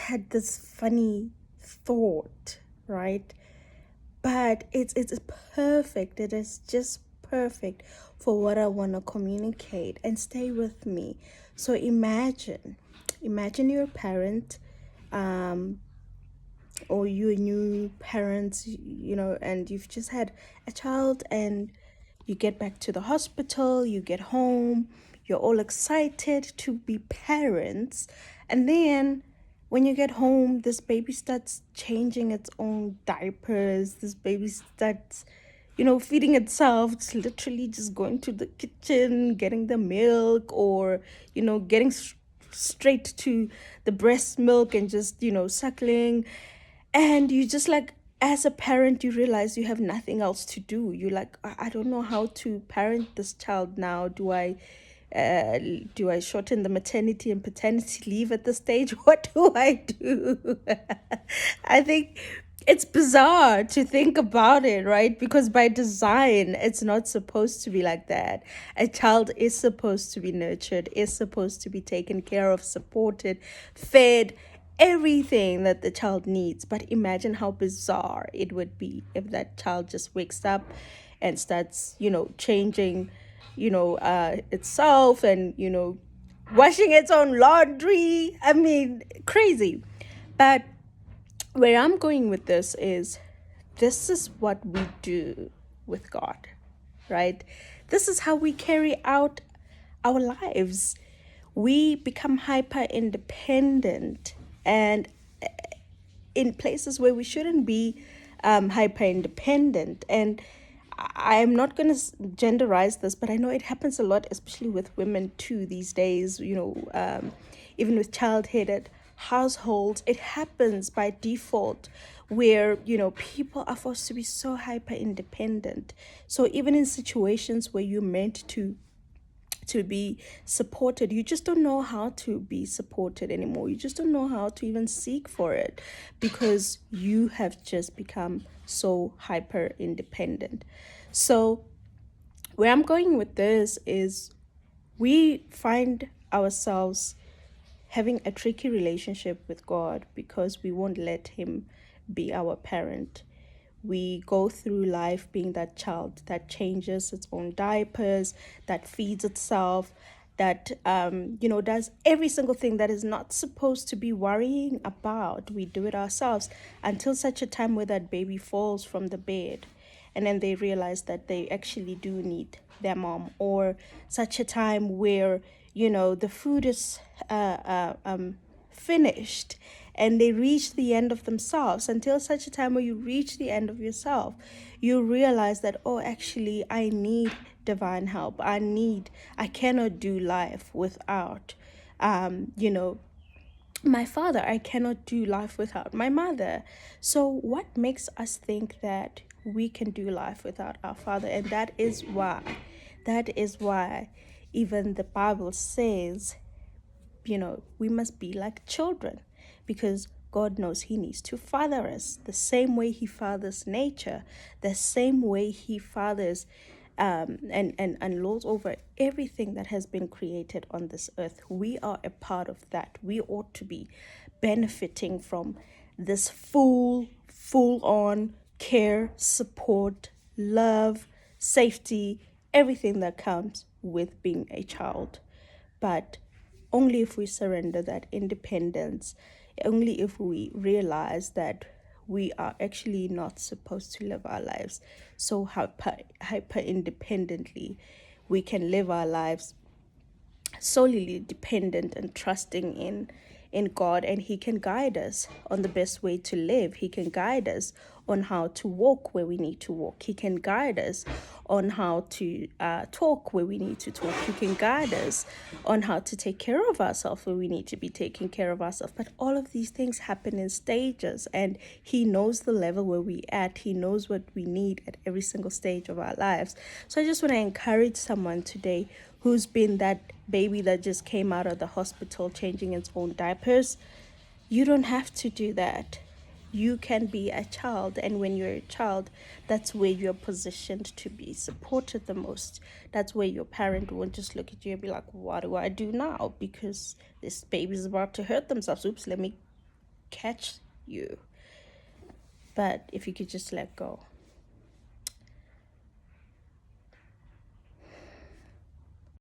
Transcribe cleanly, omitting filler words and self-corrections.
had this funny thought, right? But it's perfect. It is just perfect for what I want to communicate. And stay with me. So imagine you're a parent, um, or you and new parents, and you've just had a child, and you get back to the hospital, you get home, you're all excited to be parents, and then when you get home, this baby starts changing its own diapers. This baby starts, feeding itself. It's literally just going to the kitchen, getting the milk, or, getting straight to the breast milk and just, suckling. And you just like, as a parent, you realize you have nothing else to do. You're like, I don't know how to parent this child now. Uh, do I shorten the maternity and paternity leave at this stage? What do I do? I think it's bizarre to think about it, right? Because by design, it's not supposed to be like that. A child is supposed to be nurtured, is supposed to be taken care of, supported, fed, everything that the child needs. But imagine how bizarre it would be if that child just wakes up and starts, changing, itself, and, washing its own laundry. I mean, crazy. But where I'm going with this is what we do with God, right? This is how we carry out our lives. We become hyper independent, and in places where we shouldn't be hyper independent. And I'm not going to genderize this, but I know it happens a lot, especially with women too these days, even with child-headed households. It happens by default where, people are forced to be so hyper independent. So even in situations where you're meant to be supported, you just don't know how to be supported anymore. You just don't know how to even seek for it, because you have just become so hyper independent. So where I'm going with this is, we find ourselves having a tricky relationship with God because we won't let him be our parent. We go through life being that child that changes its own diapers, that feeds itself, that does every single thing that is not supposed to be worrying about. We do it ourselves until such a time where that baby falls from the bed, and then they realize that they actually do need their mom, or such a time where the food is finished, and they reach the end of themselves. Until such a time where you reach the end of yourself, you realize that, oh, actually, I need divine help. I cannot do life without my father. I cannot do life without my mother. So what makes us think that we can do life without our father? And that is why even the Bible says, we must be like children, because God knows he needs to father us the same way he fathers nature, the same way he fathers and lords over everything that has been created on this earth. We are a part of that. We ought to be benefiting from this full on care, support, love, safety, everything that comes with being a child. But only if we surrender that independence, only if we realize that we are actually not supposed to live our lives so hyper independently, we can live our lives solely dependent and trusting in God, and he can guide us on the best way to live. He can guide us on how to walk where we need to walk. He can guide us on how to talk where we need to talk. He can guide us on how to take care of ourselves where we need to be taking care of ourselves. But all of these things happen in stages, and he knows the level where we're at. He knows what we need at every single stage of our lives. So I just want to encourage someone today who's been that baby that just came out of the hospital changing its own diapers. You don't have to do that. You can be a child, and when you're a child, that's where you're positioned to be supported the most. That's where your parent won't just look at you and be like, what do I do now? Because this baby's about to hurt themselves. Oops, let me catch you. But if you could just let go.